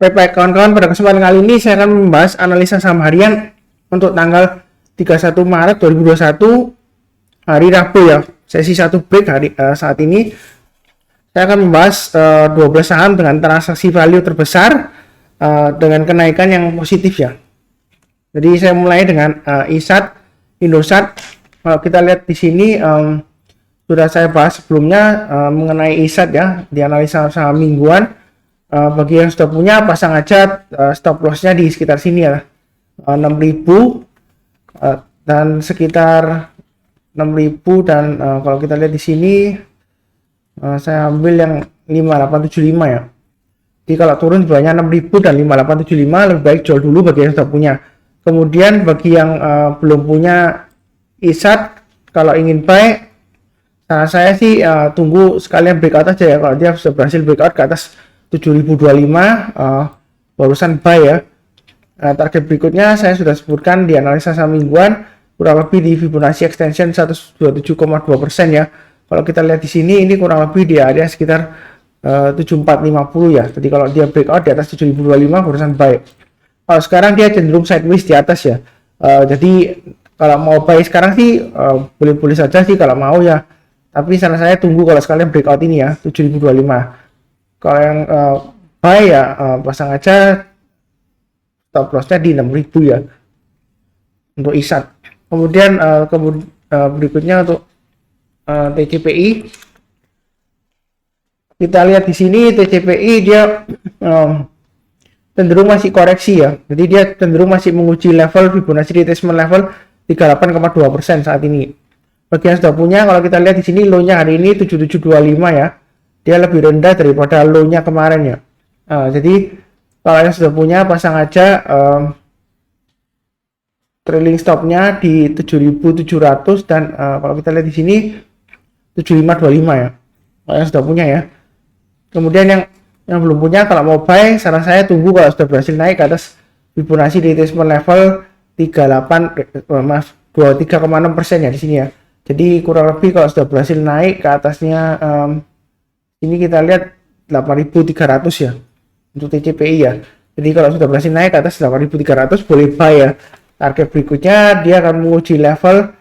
Baik kawan-kawan, pada kesempatan kali ini saya akan membahas analisa saham harian untuk tanggal 31 Maret 2021 hari Rabu ya, sesi 1 break saat ini. Saya akan membahas 12 saham dengan transaksi value terbesar dengan kenaikan yang positif ya. Jadi saya mulai dengan ISAT, Indosat. Kalau kita lihat di sini sudah saya bahas sebelumnya mengenai ISAT ya, di analisa saham mingguan. Bagi yang sudah punya, pasang aja stop lossnya di sekitar sini ya, 6.000 dan sekitar 6.000 dan kalau kita lihat di sini saya ambil yang 5875 ya. Jadi kalau turun banyak 6.000 dan 5875, lebih baik jual dulu bagi yang sudah punya. Kemudian bagi yang belum punya ISAT, kalau ingin buy, saya sih tunggu sekalian breakout aja ya. Kalau dia sudah berhasil breakout ke atas 7025 barusan buy ya. Target berikutnya saya sudah sebutkan di analisa saham mingguan, kurang lebih di Fibonacci extension 127,2% ya. Kalau kita lihat di sini, ini kurang lebih di area sekitar 7450 ya. Jadi kalau dia breakout di atas 7025 barusan buy. Kalau sekarang dia cenderung sideways di atas ya. Jadi kalau mau buy sekarang sih boleh-boleh saja sih kalau mau ya. Tapi saran saya tunggu kalau sekalian breakout ini ya, 7025. Kalau yang buy ya pasang aja stop lossnya di 6.000 ya untuk ISAT. Kemudian berikutnya untuk TCPI, kita lihat di sini TCPI dia cenderung masih koreksi ya. Jadi dia cenderung masih menguji level Fibonacci retracement level 38,2% saat ini. Bagi yang sudah punya, kalau kita lihat di sini low-nya hari ini 7725 ya. Dia lebih rendah daripada low-nya kemarin ya. Jadi kalau yang sudah punya, pasang aja trailing stop-nya di 7.700 dan kalau kita lihat di sini 7525 ya. Kalau yang sudah punya ya. Kemudian yang belum punya, kalau mau buy, saran saya tunggu kalau sudah berhasil naik ke atas Fibonacci retracement level 23,6% ya di sini ya. Jadi kurang lebih kalau sudah berhasil naik ke atasnya ini kita lihat 8.300 ya untuk TCPI ya. Jadi kalau sudah berhasil naik ke atas 8.300 boleh buy ya. Target berikutnya dia akan menguji level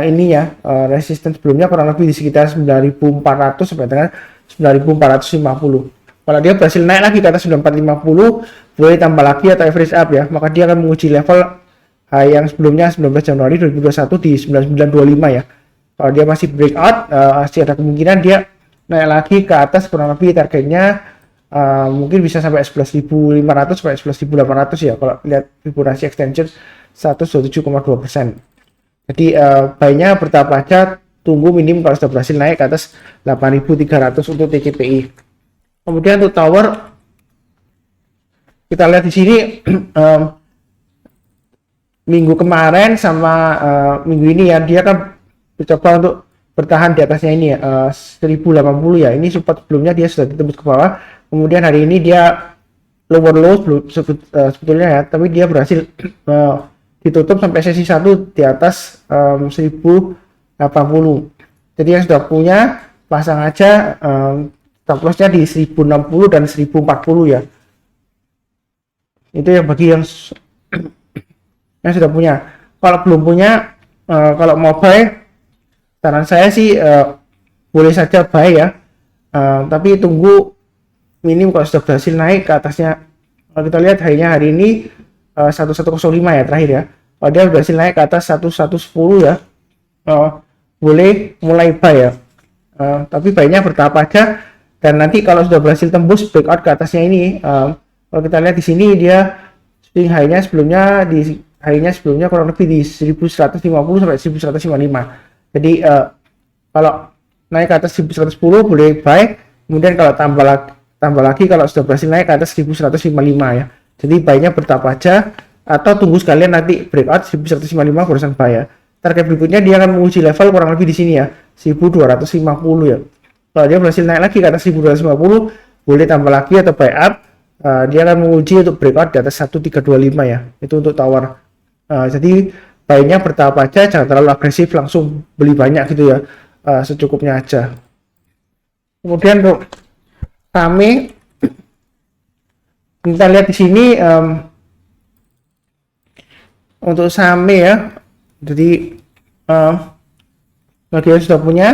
ini ya, resistance sebelumnya kurang lebih di sekitar 9.400 sampai dengan 9.450. Kalau dia berhasil naik lagi ke atas 9.450 boleh tambah lagi atau average up ya. Maka dia akan menguji level yang sebelumnya 19 Januari 2021 di 9925 ya. Kalau dia masih breakout, masih ada kemungkinan dia naik lagi ke atas, kurang lebih targetnya mungkin bisa sampai 11.500 sampai 11.800 ya kalau lihat Fibonacci extension 127,2%. Jadi buy-nya bertahap aja, tunggu minim kalau sudah berhasil naik ke atas 8.300 untuk TCPI. Kemudian untuk tower, kita lihat di sini minggu kemarin sama minggu ini ya, dia kan mencoba untuk bertahan di atasnya ini ya, 1080 ya. Ini support sebelumnya dia sudah ditembus ke bawah. Kemudian hari ini dia lower low sebetulnya ya, tapi dia berhasil ditutup sampai sesi 1 di atas 1080. Jadi yang sudah punya, pasang aja stop lossnya di 1060 dan 1040 ya. Itu yang bagi yang sudah punya. Kalau belum punya, kalau mau buy, saran saya sih boleh saja buy ya, tapi tunggu minim kalau sudah berhasil naik ke atasnya. Kalau kita lihat hari ini 1105 ya terakhir ya. Kalau dia berhasil naik ke atas 1110 ya, boleh mulai buy ya, tapi buy-nya bertahap aja. Dan nanti kalau sudah berhasil tembus breakout ke atasnya ini, kalau kita lihat di sini dia swing high-nya sebelumnya kurang lebih di 1150 sampai 1155. Jadi kalau naik ke atas 1110 boleh buy. Kemudian kalau tambah lagi kalau sudah berhasil naik ke atas 1155 ya. Jadi buy-nya bertahap aja atau tunggu sekalian nanti breakout 1155 barusan buy ya. Target berikutnya dia akan menguji level kurang lebih di sini ya, 1250 ya. Kalau dia berhasil naik lagi ke atas 1250 boleh tambah lagi atau buy up. Dia akan menguji untuk breakout di atas 1325 ya. Itu untuk tower. Jadi buy-nya bertahap aja, jangan terlalu agresif langsung beli banyak gitu ya, secukupnya aja. Kemudian untuk kami Kita lihat di sini untuk saham ya. Jadi bagi yang sudah punya,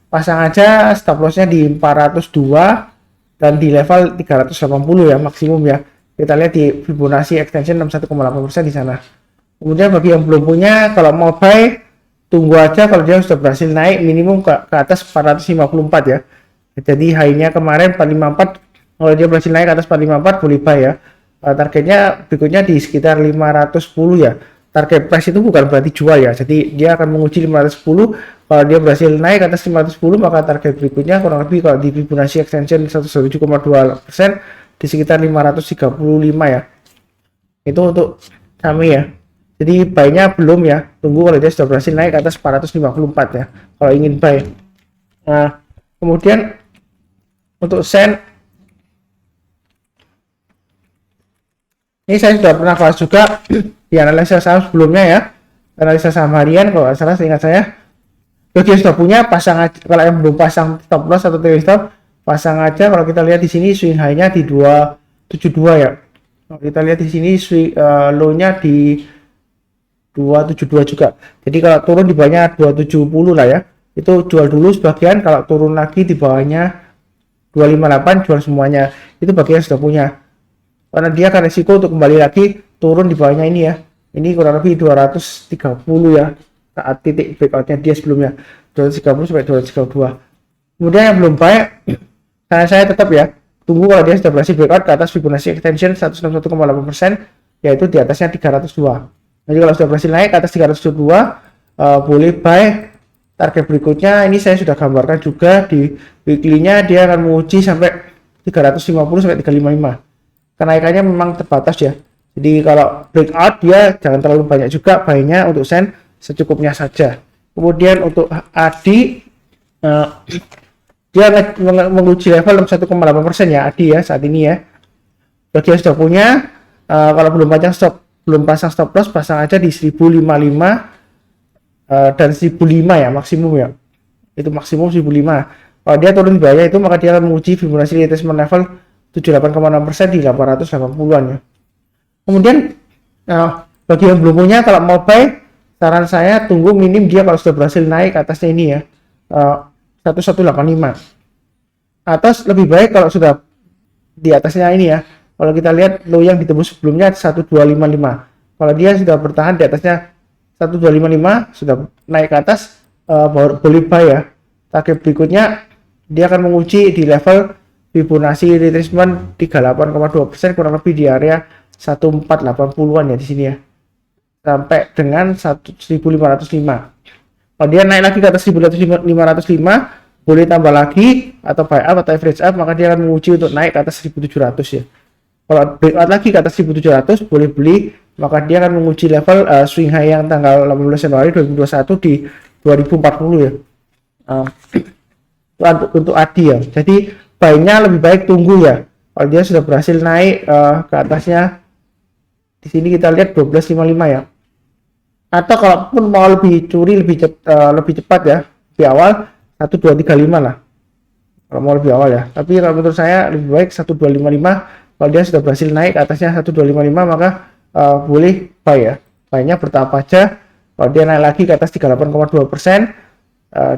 pasang aja stop lossnya di 402 dan di level 380 ya maksimum ya. Kita lihat di Fibonacci extension 61,8% di sana. Kemudian bagi yang belum punya, kalau mau buy tunggu aja kalau dia sudah berhasil naik minimum ke atas 454 ya. Jadi high-nya kemarin 454, kalau dia berhasil naik ke atas 454 boleh buy ya. Targetnya berikutnya di sekitar 510 ya. Target price itu bukan berarti jual ya, jadi dia akan menguji 510. Kalau dia berhasil naik ke atas 510, maka target berikutnya kurang lebih kalau di Fibonacci extension 107,2% di sekitar 535 ya. Itu untuk kami ya. Jadi buy-nya belum ya, tunggu kalau dia sudah berhasil naik ke atas 454 ya kalau ingin buy. Nah, kemudian untuk Sen, ini saya sudah pernah bahas juga di analisa saham sebelumnya ya, analisa saham harian kalau nggak salah seingat saya. Bagi yang sudah punya, pasang aja. Kalau yang belum pasang stop loss atau trailing stop, pasang aja. Kalau kita lihat di sini swing high-nya di 272 ya. Kalau kita lihat di sini swing low-nya di 272 juga. Jadi kalau turun di bawahnya 270 lah ya, itu jual dulu sebagian. Kalau turun lagi di bawahnya 258, jual semuanya. Itu bagi yang sudah punya, karena dia akan resiko untuk kembali lagi turun di bawahnya ini ya. Ini kurang lebih 230 ya saat titik breakoutnya dia sebelumnya, 230 sampai 232. Kemudian yang belum buy, saya tetap ya tunggu kalau dia sudah berhasil breakout ke atas Fibonacci extension 161,8%, yaitu di atasnya 302. Jadi kalau sudah berhasil naik ke atas 302, boleh buy. Target berikutnya ini saya sudah gambarkan juga di weekly-nya, dia akan menguji sampai 350 sampai 355. Kenaikannya memang terbatas ya. Jadi kalau breakout dia jangan terlalu banyak juga buy-nya. Untuk Sen secukupnya saja. Kemudian untuk ADI, dia menguji level 61,8% ya ADI ya saat ini ya. Bagi yang sudah punya, kalau belum pasang stop loss, pasang aja di 1055 dan 1005 ya maksimum ya. Itu maksimum 1005. Kalau dia turun di bawahnya itu, maka dia akan menguji Fibonacci retracement level 78,6% di 880-an ya. Kemudian bagi yang belum punya, kalau mau buy, saran saya tunggu minim dia kalau sudah berhasil naik ke atasnya ini ya, 1185. Atau lebih baik kalau sudah di atasnya ini ya. Kalau kita lihat low yang ditembus sebelumnya 1255. Kalau dia sudah bertahan di atasnya 1255, sudah naik ke atas, boleh buy ya. Target berikutnya dia akan menguji di level Fibonacci retracement 38,2%, kurang lebih di area 1480-an ya di sini ya. Sampai dengan 1505. Kalau dia naik lagi ke atas 1505, boleh tambah lagi atau buy up atau average up, maka dia akan menguji untuk naik ke atas 1700 ya. Kalau breakout lagi ke atas 1700, boleh beli, maka dia akan menguji level swing high yang tanggal 18 Januari 2021 di 2040 ya. Untuk ADI ya. Jadi buy-nya lebih baik tunggu ya. Kalau dia sudah berhasil naik ke atasnya, di sini kita lihat 1255 ya. Atau kalaupun mau lebih curi lebih cepat ya, di awal 1235 lah. Kalau mau lebih awal ya. Tapi kalau menurut saya lebih baik 1255. Kalau dia sudah berhasil naik ke atasnya 1255, maka boleh buy ya. Buy-nya bertahap aja. Kalau dia naik lagi ke atas 38,2%,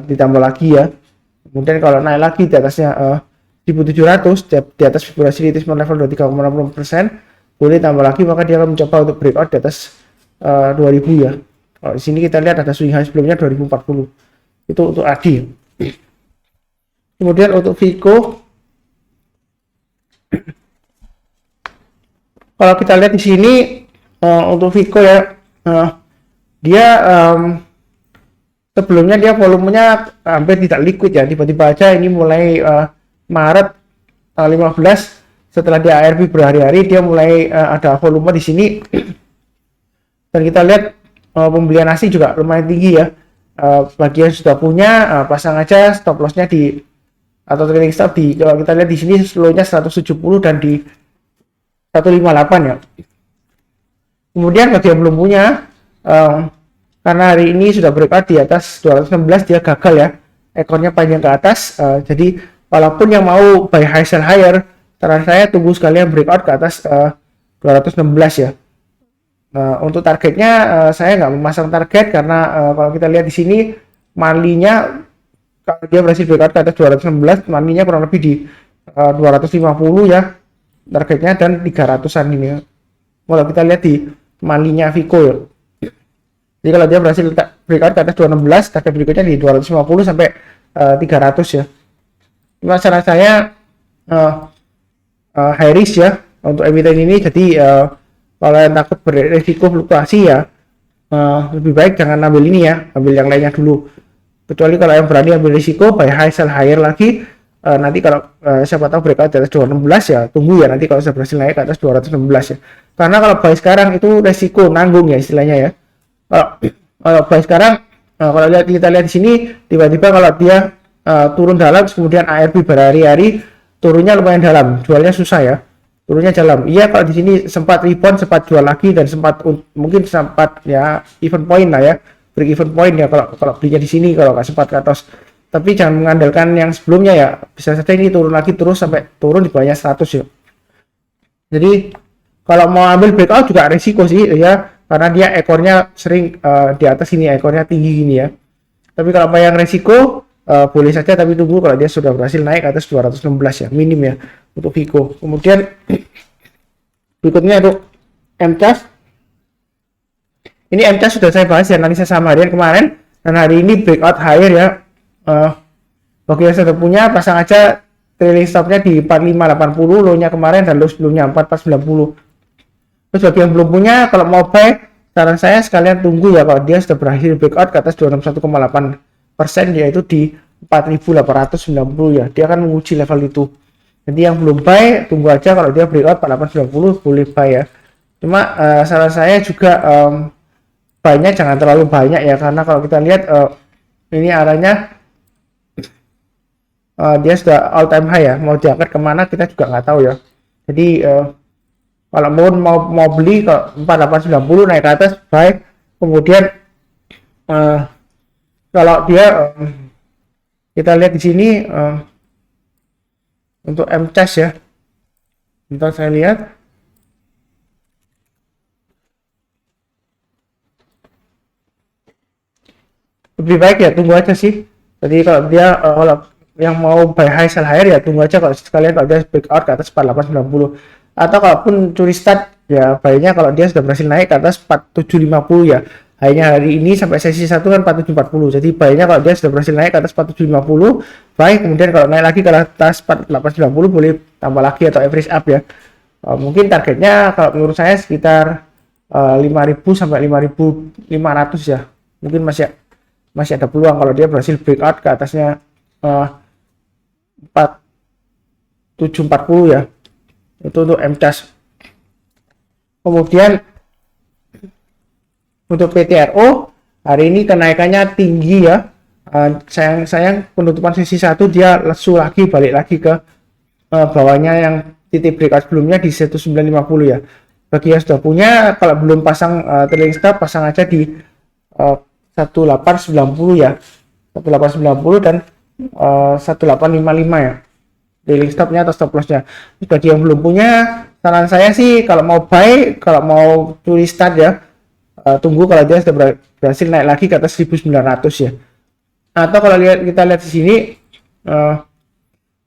ditambah lagi ya. Kemudian kalau naik lagi di atasnya 1700, di atas Fibonacci retracement level 23,60%, boleh tambah lagi, maka dia akan mencoba untuk breakout di atas 2000 ya. Kalau di sini kita lihat ada swing high sebelumnya 2040. Itu untuk ADI. Kemudian untuk Vico, kalau kita lihat di sini untuk Vico ya, dia sebelumnya dia volumenya hampir tidak liquid ya. Tiba-tiba aja ini mulai Maret 15, setelah dia ARB berhari-hari, dia mulai ada volume di sini. Dan kita lihat pembelian asing juga lumayan tinggi ya. Bagi yang sudah punya, pasang aja stop lossnya di atau trailing stop di, kalau kita lihat di sini slow-nya 170 dan di 158 ya. Kemudian bagi yang belum punya, karena hari ini sudah breakout di atas 216, dia gagal ya, ekornya panjang ke atas. Jadi walaupun yang mau buy high sell higher, saran saya tunggu sekalian breakout ke atas 216 ya. Untuk targetnya saya nggak memasang target karena kalau kita lihat di sini monthly-nya kalau dia berhasil breakout ke atas 216, monthly-nya kurang lebih di 250 ya targetnya, dan 300-an ini ya. Kalau kita lihat di monthly-nya Vico ya. Jadi kalau dia berhasil breakout ke atas 216, target berikutnya di 250 sampai 300 ya. Cuma saran saya high risk ya untuk emiten ini. Jadi kalau yang takut beresiko fluktuasi ya lebih baik jangan ambil ini ya, ambil yang lainnya dulu. Kecuali kalau yang berani ambil risiko buy high sell higher lagi, nanti kalau siapa tahu breakout di atas 216 ya tunggu ya, nanti kalau sudah berhasil naik ke atas 216 ya. Karena kalau buy sekarang itu resiko nanggung ya istilahnya ya. Kalau buy sekarang kalau kita lihat di sini tiba-tiba kalau dia turun dalam kemudian ARB berhari-hari turunnya lumayan dalam, jualnya susah ya. Turunnya dalam. Iya kalau di sini sempat rebound, sempat jual lagi, dan mungkin sempat ya even point lah ya, break even point ya kalau belinya di sini kalau nggak sempat cut loss. Tapi jangan mengandalkan yang sebelumnya ya, bisa saja ini turun lagi terus sampai turun di bawahnya 100 ya. Jadi kalau mau ambil breakout juga risiko sih ya, karena dia ekornya sering di atas ini, ekornya tinggi gini ya. Tapi kalau mau yang risiko boleh saja, tapi tunggu kalau dia sudah berhasil naik ke atas 216 ya, minim ya untuk Vico. Kemudian berikutnya untuk MCAS. Ini MCAS sudah saya bahas ya, analisa saham harian kemarin, dan hari ini breakout higher ya. Bagi yang sudah punya, pasang aja trailing stopnya di 4580, low-nya kemarin dan low sebelumnya 4490. Terus bagi yang belum punya, kalau mau buy, saran saya sekalian tunggu ya kalau dia sudah berhasil breakout ke atas 261,8%, yaitu di 4890 ya. Dia akan menguji level itu. Jadi yang belum buy tunggu aja, kalau dia breakout 4890 boleh buy ya. Cuma saran saya juga buy-nya jangan terlalu banyak ya, karena kalau kita lihat ini arahnya dia sudah all time high ya, mau diangkat kemana kita juga nggak tahu ya. Jadi kalau mau beli ke 4890 naik ke atas buy. Kemudian kalau dia kita lihat di sini untuk MCAS ya, bentar saya lihat. Lebih baik ya tunggu aja sih. Jadi kalau dia kalau yang mau buy high sell higher ya tunggu aja kalau sekalian kalau dia breakout ke atas 4890, atau kalaupun curi start ya buy-nya kalau dia sudah berhasil naik ke atas 4750 ya. Hanya hari ini sampai sesi 1 kan 4740, jadi buy-nya kalau dia sudah berhasil naik ke atas 4750 buy. Kemudian kalau naik lagi ke atas 4890 boleh tambah lagi atau average up ya. Mungkin targetnya kalau menurut saya sekitar 5000 sampai 5500 ya. Mungkin masih ada peluang kalau dia berhasil breakout ke atasnya 4740 ya. Itu untuk MCAS. Kemudian untuk PTRO hari ini kenaikannya tinggi ya. Sayang penutupan sesi 1 dia lesu lagi, balik lagi ke bawahnya yang titik breakout sebelumnya di 1950 ya. Bagi yang sudah punya, kalau belum pasang trailing stop, pasang aja di 1890 ya, 1890 dan 1855 ya, trailing stopnya atau stop lossnya. Bagi yang belum punya, saran saya sih kalau mau buy, kalau mau curi start ya, tunggu kalau dia sudah berhasil naik lagi ke atas 1900 ya. Atau kalau kita lihat di sini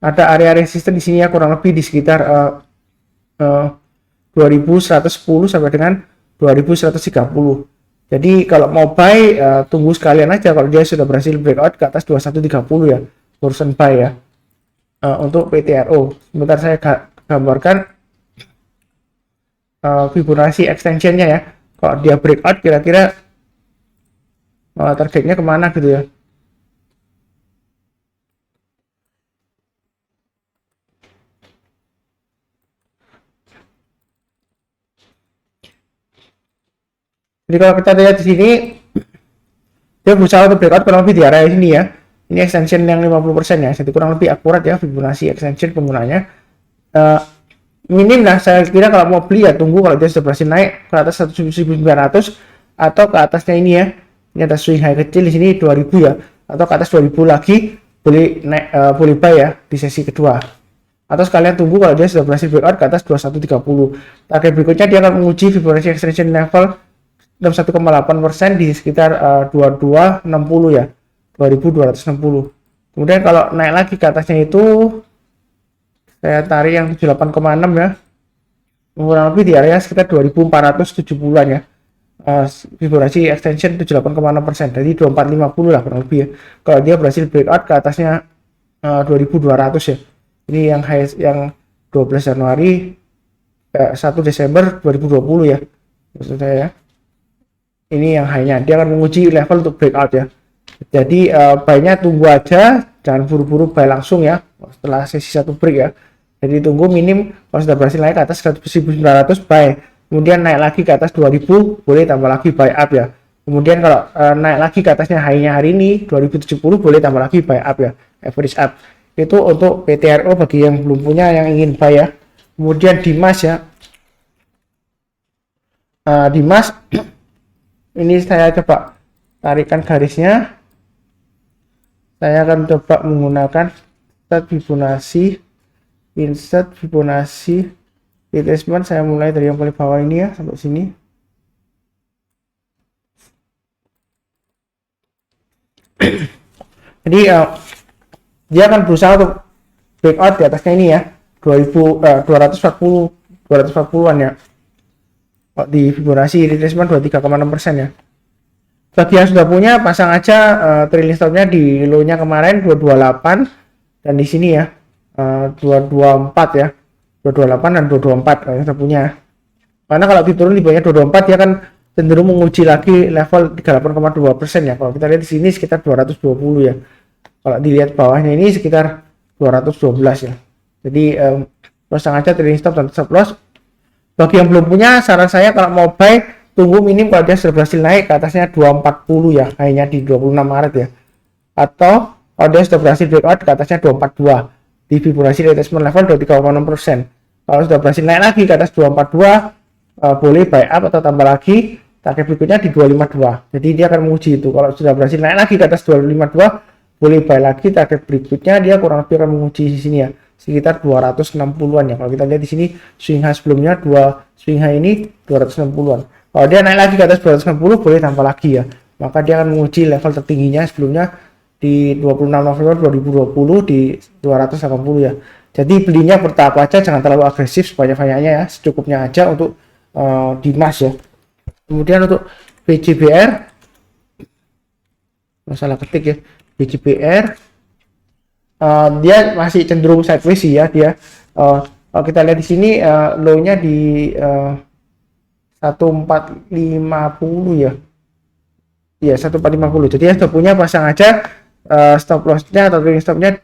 ada area resisten di sini ya, kurang lebih di sekitar 2110 sampai dengan 2130. Jadi kalau mau buy tunggu sekalian aja kalau dia sudah berhasil breakout ke atas 2130 ya, urusan buy ya. Untuk PTRO sebentar saya gambarkan Fibonacci extensionnya ya. Kalau dia breakout kira-kira targetnya kemana gitu ya. Jadi kalau kita lihat di sini dia berusaha untuk breakout kurang lebih di area sini ya. Ini extension yang 50% ya, jadi kurang lebih akurat ya Fibonacci extension penggunanya. Minim lah saya kira kalau mau beli ya tunggu kalau dia sudah berhasil naik ke atas 1900 atau ke atasnya ini ya. Ini ada swing high kecil di sini 2000 ya, atau ke atas 2000 lagi boleh naik, boleh buy ya di sesi kedua. atau sekalian tunggu kalau dia sudah berhasil breakout ke atas 2130. Target berikutnya dia akan menguji Fibonacci extension level 61,8% di sekitar 2260 ya, 2260. Kemudian kalau naik lagi ke atasnya itu saya tarik yang 78,6 ya, kurang lebih di area sekitar 2470-an ya. Fibonacci extension 78,6%, jadi 2450 lah kurang lebih ya. Kalau dia berhasil breakout ke atasnya 2200 ya. Ini yang high yang 12 Januari 1 Desember 2020 ya. Maksud saya ya. Ini yang high-nya. Dia akan menguji level untuk breakout ya. Jadi buy-nya tunggu aja, jangan buru-buru buy langsung ya setelah sesi satu break ya. Jadi tunggu minim, kalau sudah berhasil naik ke atas 1900 buy, kemudian naik lagi ke atas 2000 boleh tambah lagi buy up ya. Kemudian kalau naik lagi ke atasnya high-nya hari ini 2070 boleh tambah lagi buy up ya, average up. Itu untuk PTRO bagi yang belum punya yang ingin buy ya. Kemudian Dimas ya, Dimas ini saya coba tarikan garisnya. Saya akan coba menggunakan insert Fibonacci retracement. Saya mulai dari yang paling bawah ini ya sampai sini. Jadi dia akan berusaha untuk breakout di atasnya ini ya, 240-an ya. Di Fibonacci retracement 23,6% ya. Bagi yang sudah punya, pasang aja trailing stopnya di low-nya kemarin 228 dan di sini ya 224 ya, 228 dan 224 kalau yang sudah punya. Karena kalau diturun di bawahnya 224 dia akan cenderung menguji lagi level 38,2% ya. Kalau kita lihat di sini sekitar 220 ya. Kalau dilihat bawahnya ini sekitar 212 ya. Jadi pasang aja trailing stop dan stop loss. Bagi yang belum punya, saran saya kalau mau buy tunggu minim kalau dia sudah berhasil naik ke atasnya 240 ya, hanya di 26 Maret ya. Atau kalau dia sudah berhasil breakout ke atasnya 242 di Fibonacci retracement level 23,6%. Kalau sudah berhasil naik lagi ke atas 242 boleh buy up atau tambah lagi. Target berikutnya di 252. Jadi dia akan menguji itu. Kalau sudah berhasil naik lagi ke atas 252 boleh buy lagi. Target berikutnya dia kurang lebih akan menguji di sini ya, sekitar 260-an ya. Kalau kita lihat di sini swing high sebelumnya, swing high ini 260-an. Kalau dia naik lagi ke atas 260 boleh tambah lagi ya. Maka dia akan menguji level tertingginya sebelumnya di 26 November 2020 di 280 ya. Jadi belinya bertahap aja, jangan terlalu agresif, sebanyak-banyaknya ya, secukupnya aja untuk Dimas ya. Kemudian untuk BJBR, masalah ketik ya, BJBR dia masih cenderung sideways sih ya dia. Kalau kita lihat di sini low-nya di 1450 ya. Iya, 1450. Jadi yang sudah punya pasang aja stop loss-nya atau trailing stop-nya.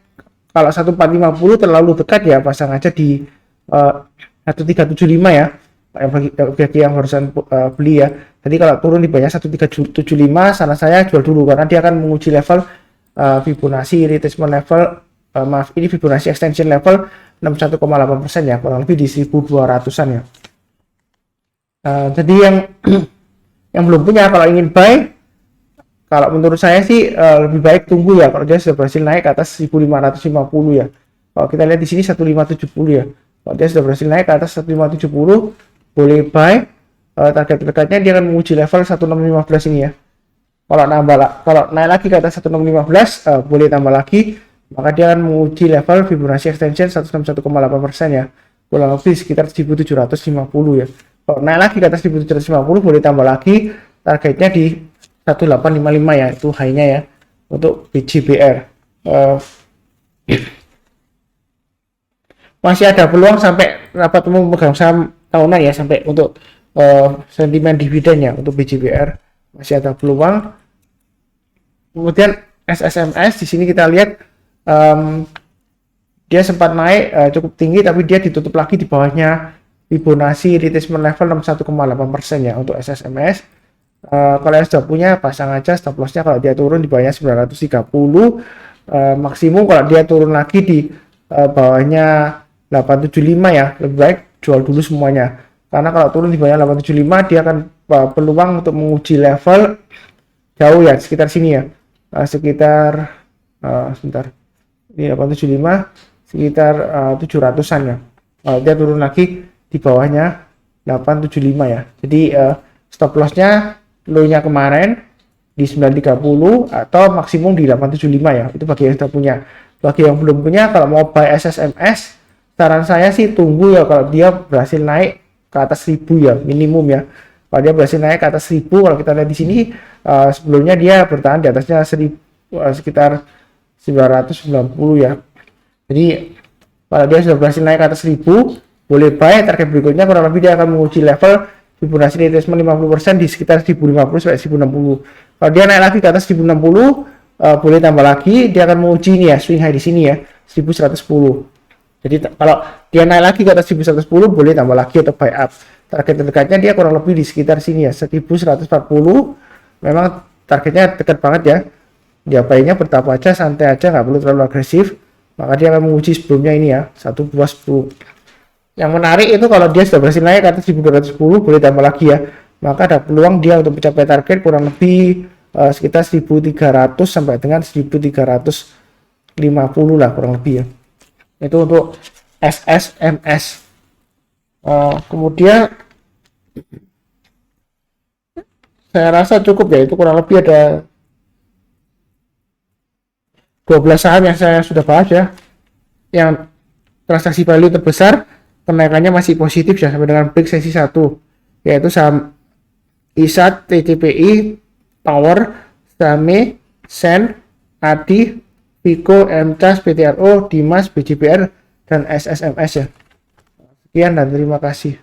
Kalau 1450 terlalu dekat ya, pasang aja di 1375 ya. Bagi yang barusan beli ya. Jadi kalau turun di bawahnya 1375, saran saya jual dulu karena dia akan menguji level Fibonacci retracement level, maaf ini Fibonacci extension level 61,8% ya, kurang lebih di 1200-an ya. Jadi yang belum punya kalau ingin buy, kalau menurut saya sih lebih baik tunggu ya kalau dia sudah berhasil naik ke atas 1550 ya. Kalau kita lihat di sini 1570 ya. Kalau dia sudah berhasil naik ke atas 1570 boleh buy. Target terdekatnya dia akan menguji level 1615 ini ya. Kalau naik lagi ke atas 1615 boleh tambah lagi, maka dia akan menguji level Fibonacci extension 161,8% ya, kurang lebih sekitar 1750 ya. Kalau naik lagi ke atas 1750 boleh tambah lagi, targetnya di 1855 ya, itu high-nya ya untuk BJBR. Masih ada peluang sampai rapat umum pemegang saham tahunan ya, sampai untuk sentimen dividennya untuk BJBR masih ada peluang. Kemudian SSMS di sini kita lihat dia sempat naik cukup tinggi tapi dia ditutup lagi di bawahnya Fibonacci retracement level 61,8% ya untuk SSMS. Kalau yang sudah punya pasang aja stop lossnya kalau dia turun di bawahnya 930, maksimum kalau dia turun lagi di bawahnya 875 ya, lebih baik jual dulu semuanya karena kalau turun di bawahnya 875 dia akan peluang untuk menguji level jauh ya, sekitar sini ya, sekitar sebentar, ini 875 sekitar 700-an ya. Dia turun lagi di bawahnya 875 ya. Jadi stop lossnya low-nya kemarin di 930 atau maksimum di 875 ya. Itu bagi yang sudah punya. Bagi yang belum punya, kalau mau buy SSMS, saran saya sih tunggu ya kalau dia berhasil naik ke atas 1000 ya, minimum ya. Kalau dia berhasil naik ke atas 1000, kalau kita lihat di sini sebelumnya dia bertahan di atasnya sekitar 990 ya. Jadi kalau dia sudah berhasil naik ke atas 1000, boleh buy. Target berikutnya kurang lebih dia akan menguji level Fibonacci retracement 50% di sekitar 1050 sampai 1060. Kalau dia naik lagi ke atas 1060, boleh tambah lagi. Dia akan menguji ini ya, swing high di sini ya, 1110. Jadi kalau dia naik lagi ke atas 1110, boleh tambah lagi atau buy up. Target terdekatnya dia kurang lebih di sekitar sini ya, 1140. Memang targetnya dekat banget ya. Dia buy-nya bertahap aja, santai aja, nggak perlu terlalu agresif. Maka dia akan menguji sebelumnya ini ya, 1210. Yang menarik itu kalau dia sudah berhasil naik ke atas 1210, boleh tambah lagi ya. Maka ada peluang dia untuk mencapai target kurang lebih sekitar 1300 sampai dengan 1350 lah kurang lebih ya. Itu untuk SSMS. Kemudian saya rasa cukup ya, itu kurang lebih ada 12 saham yang saya sudah bahas ya, yang transaksi value terbesar, kenaikannya masih positif ya sampai dengan break sesi 1, yaitu saham ISAT, TCPI, Power, Same, Sen, Adi, Pico, MCAS, PTRO, Dimas, BJPR, dan SSMS ya. Sekian dan terima kasih.